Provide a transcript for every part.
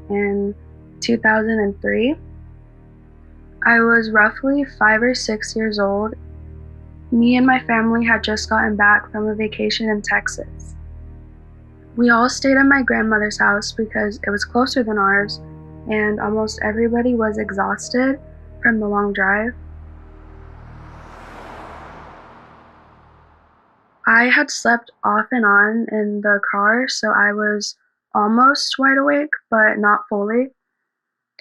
in 2003. I was roughly 5 or 6 years old. Me and my family had just gotten back from a vacation in Texas. We all stayed at my grandmother's house because it was closer than ours, and almost everybody was exhausted from the long drive. I had slept off and on in the car, so I was almost wide awake, but not fully.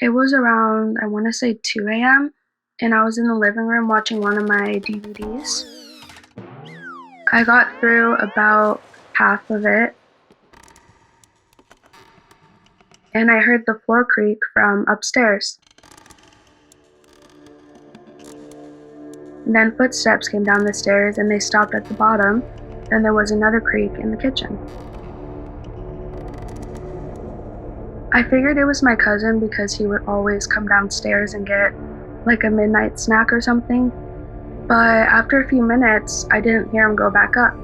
It was around, I want to say 2 a.m., and I was in the living room watching one of my DVDs. I got through about half of it, and I heard the floor creak from upstairs. Then footsteps came down the stairs and they stopped at the bottom. Then there was another creak in the kitchen. I figured it was my cousin because he would always come downstairs and get like a midnight snack or something. But after a few minutes, I didn't hear him go back up.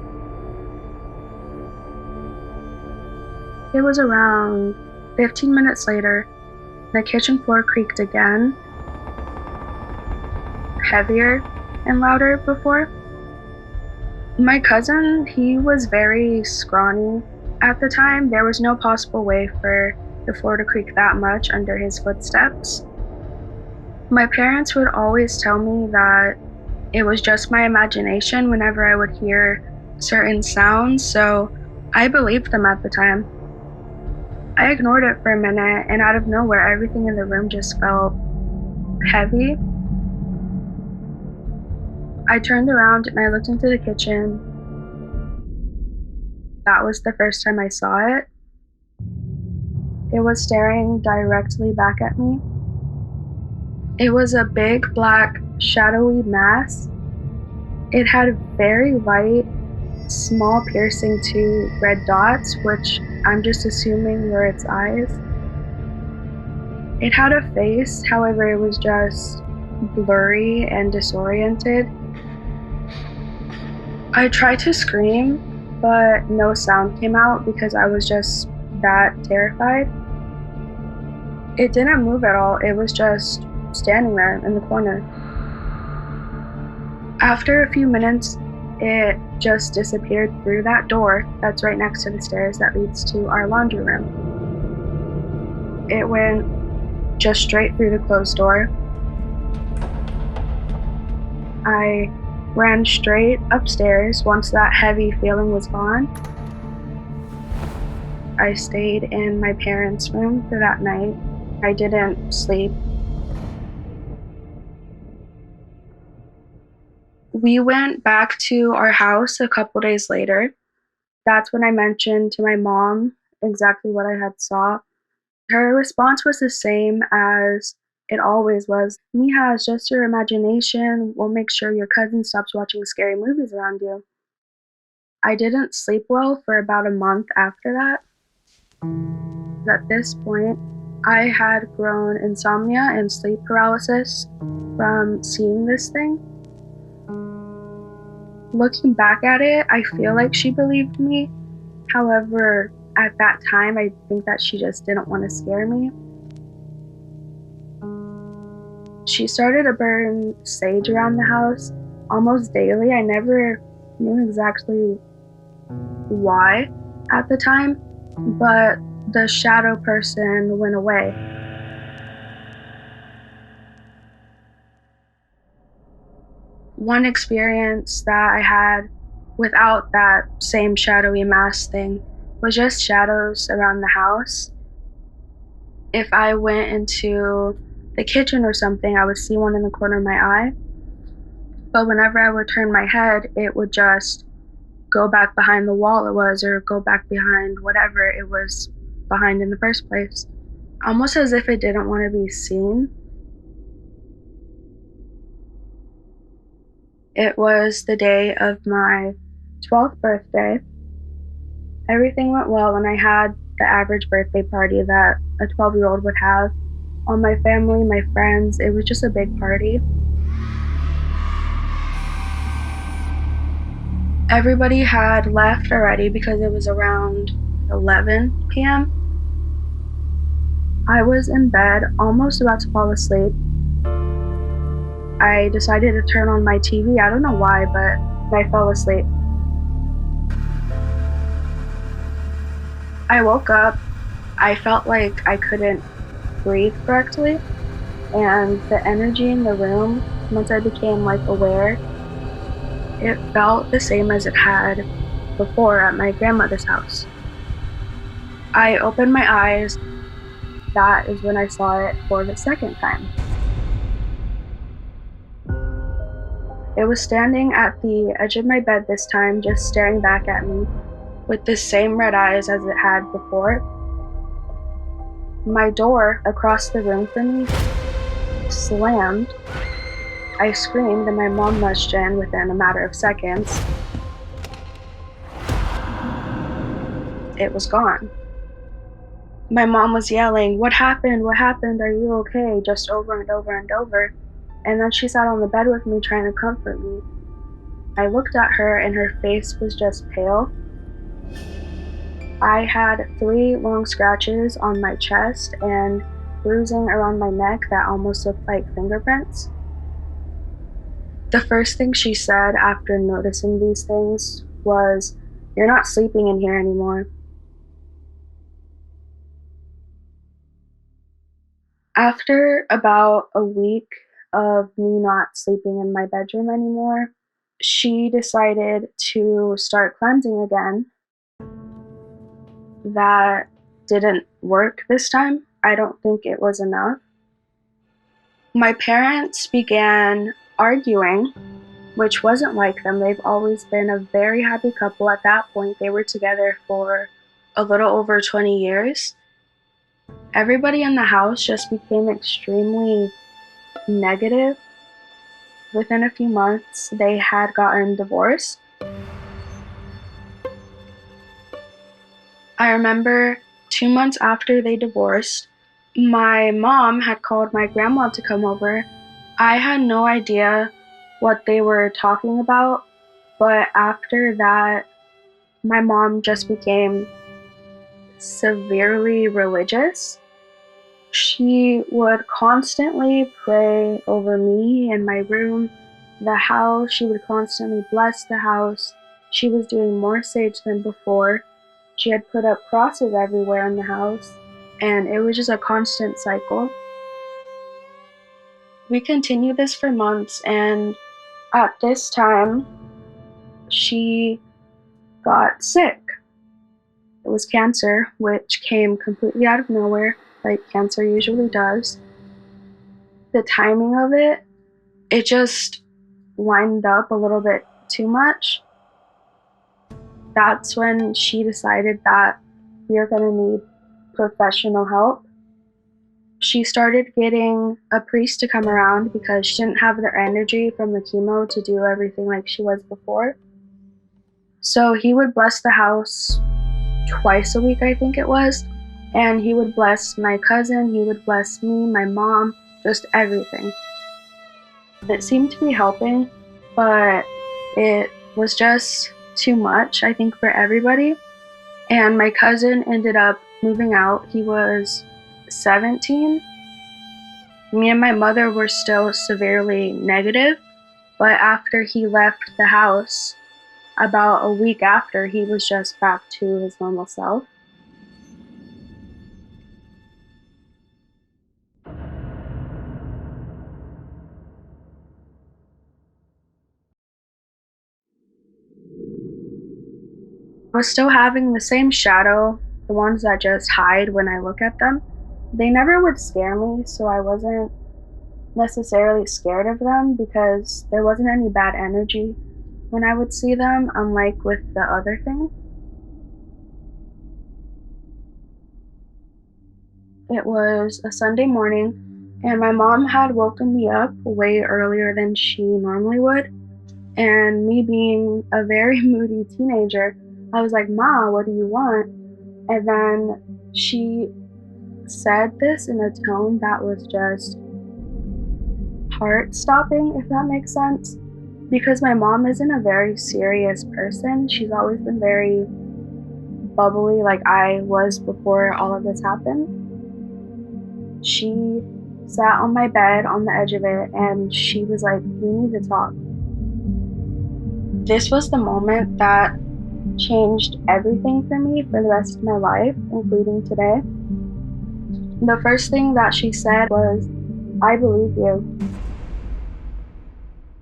It was around 15 minutes later, the kitchen floor creaked again, heavier and louder before. My cousin, he was very scrawny at the time. There was no possible way for the floor to creak that much under his footsteps. My parents would always tell me that it was just my imagination whenever I would hear certain sounds, so I believed them at the time. I ignored it for a minute, and out of nowhere, everything in the room just felt heavy. I turned around and I looked into the kitchen. That was the first time I saw it. It was staring directly back at me. It was a big, black, shadowy mass. It had very light, small, piercing 2 red dots, which I'm just assuming were its eyes. It had a face, however, it was just blurry and disoriented. I tried to scream, but no sound came out because I was just that terrified. It didn't move at all, it was just standing there in the corner. After a few minutes, it just disappeared through that door that's right next to the stairs that leads to our laundry room. It went just straight through the closed door. I ran straight upstairs once that heavy feeling was gone. I stayed in my parents' room for that night. I didn't sleep. We went back to our house a couple days later. That's when I mentioned to my mom exactly what I had saw. Her response was the same as it always was. Mija, it's just your imagination. We'll make sure your cousin stops watching scary movies around you. I didn't sleep well for about a month after that. At this point, I had grown insomnia and sleep paralysis from seeing this thing. Looking back at it, I feel like she believed me. However, at that time, I think that she just didn't want to scare me. She started to burn sage around the house almost daily. I never knew exactly why at the time, but the shadow person went away. One experience that I had without that same shadowy mask thing was just shadows around the house. If I went into the kitchen or something, I would see one in the corner of my eye. But whenever I would turn my head, it would just go back behind the wall it was, or go back behind whatever it was behind in the first place. Almost as if it didn't want to be seen. It was the day of my 12th birthday. Everything went well, and I had the average birthday party that a 12-year-old would have. All my family, my friends, it was just a big party. Everybody had left already because it was around 11 p.m. I was in bed, almost about to fall asleep. I decided to turn on my TV. I don't know why, but I fell asleep. I woke up. I felt like I couldn't breathe correctly, and the energy in the room, once I became like aware, it felt the same as it had before at my grandmother's house. I opened my eyes. That is when I saw it for the second time. It was standing at the edge of my bed this time, just staring back at me with the same red eyes as it had before. My door across the room from me slammed. I screamed and my mom rushed in within a matter of seconds. It was gone. My mom was yelling, "What happened? What happened? Are you okay?" just over and over and over. And then she sat on the bed with me trying to comfort me. I looked at her and her face was just pale. I had 3 long scratches on my chest and bruising around my neck that almost looked like fingerprints. The first thing she said after noticing these things was, "You're not sleeping in here anymore." After about a week of me not sleeping in my bedroom anymore, she decided to start cleansing again. That didn't work this time. I don't think it was enough. My parents began arguing, which wasn't like them. They've always been a very happy couple. At that point, they were together for a little over 20 years. Everybody in the house just became extremely negative. Within a few months, they had gotten divorced. I remember 2 months after they divorced, my mom had called my grandma to come over. I had no idea what they were talking about, but after that, my mom just became severely religious. She would constantly pray over me in my room, the house. She would constantly bless the house. She was doing more sage than before. She had put up crosses everywhere in the house, and it was just a constant cycle. We continued this for months, and at this time, she got sick. It was cancer, which came completely out of nowhere, like cancer usually does. The timing of it, it just lined up a little bit too much. That's when she decided that we are going to need professional help. She started getting a priest to come around because she didn't have the energy from the chemo to do everything like she was before. So he would bless the house twice a week, I think it was, and he would bless my cousin, he would bless me, my mom, just everything. It seemed to be helping, but it was just too much, I think, for everybody. And my cousin ended up moving out. He was 17. Me and my mother were still severely negative, but after he left the house, about a week after, he was just back to his normal self. I was still having the same shadow, the ones that just hide when I look at them. They never would scare me, so I wasn't necessarily scared of them because there wasn't any bad energy when I would see them, unlike with the other thing. It was a Sunday morning, and my mom had woken me up way earlier than she normally would. And me being a very moody teenager, I was like, "Ma, what do you want?" And then she said this in a tone that was just heart stopping, if that makes sense. Because my mom isn't a very serious person. She's always been very bubbly, like I was before all of this happened. She sat on my bed on the edge of it and she was like, "We need to talk." This was the moment that changed everything for me for the rest of my life, including today. The first thing that she said was, "I believe you."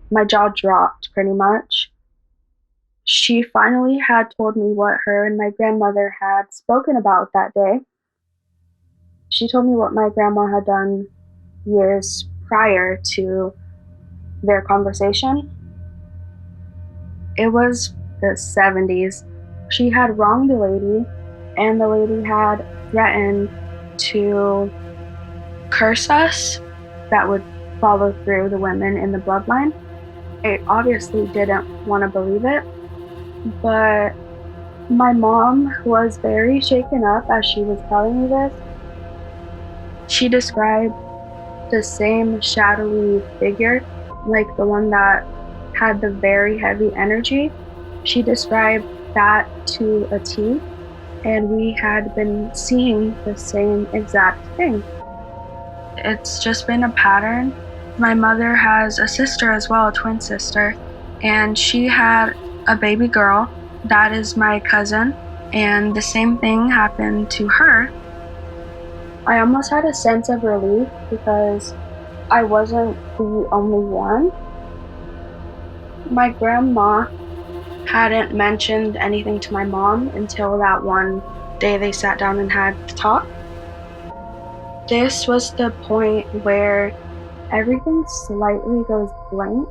My jaw dropped pretty much. She finally had told me what her and my grandmother had spoken about that day. She told me what my grandma had done years prior to their conversation. It was the 70s. She had wronged the lady, and the lady had threatened to curse us that would follow through the women in the bloodline. I obviously didn't want to believe it, but my mom was very shaken up as she was telling me this. She described the same shadowy figure, like the one that had the very heavy energy. She described that to a T, and we had been seeing the same exact thing. It's just been a pattern. My mother has a sister as well, a twin sister, and she had a baby girl. That is my cousin, and the same thing happened to her. I almost had a sense of relief because I wasn't the only one. My grandma hadn't mentioned anything to my mom until that one day they sat down and had to talk. This was the point where everything slightly goes blank.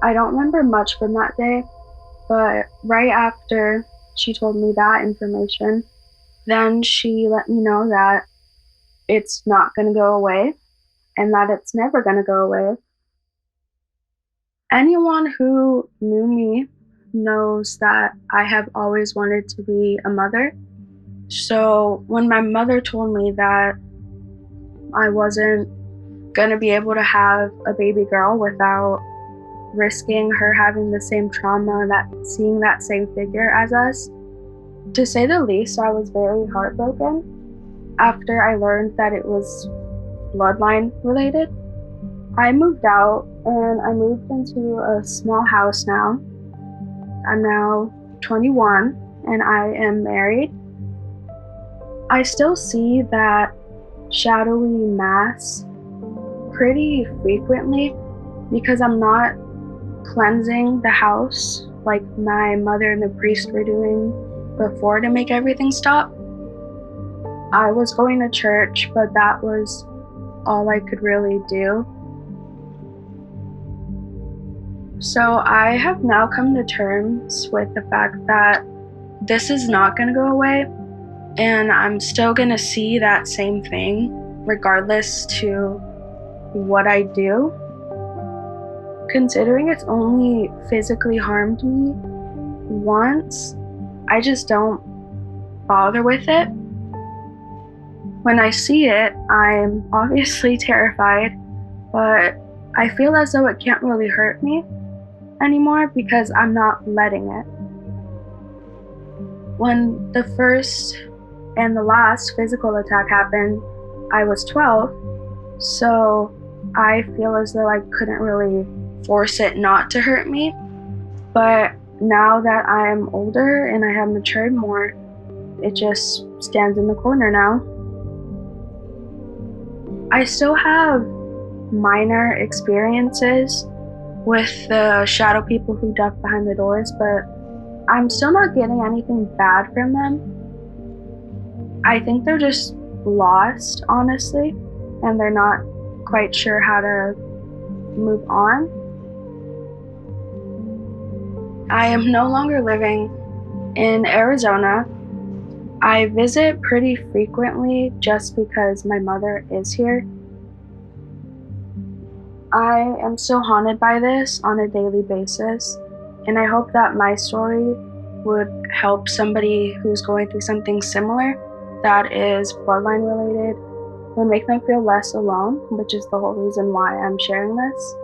I don't remember much from that day, but right after she told me that information, then she let me know that it's not going to go away and that it's never going to go away. Anyone who knew me knows that I have always wanted to be a mother. So when my mother told me that I wasn't going to be able to have a baby girl without risking her having the same trauma, that seeing that same figure as us, to say the least, I was very heartbroken after I learned that it was bloodline related. I moved out and I moved into a small house now. I'm now 21 and I am married. I still see that shadowy mass pretty frequently because I'm not cleansing the house like my mother and the priest were doing before to make everything stop. I was going to church, but that was all I could really do. So I have now come to terms with the fact that this is not going to go away, and I'm still going to see that same thing regardless to what I do. Considering it's only physically harmed me once, I just don't bother with it. When I see it, I'm obviously terrified, but I feel as though it can't really hurt me anymore because I'm not letting it. When the first and the last physical attack happened, I was 12, so I feel as though I couldn't really force it not to hurt me. But now that I'm older and I have matured more, it just stands in the corner now. I still have minor experiences with the shadow people who duck behind the doors, but I'm still not getting anything bad from them. I think they're just lost, honestly, and they're not quite sure how to move on. I am no longer living in Arizona. I visit pretty frequently just because my mother is here. I am still haunted by this on a daily basis, and I hope that my story would help somebody who's going through something similar that is bloodline related, would make them feel less alone, which is the whole reason why I'm sharing this.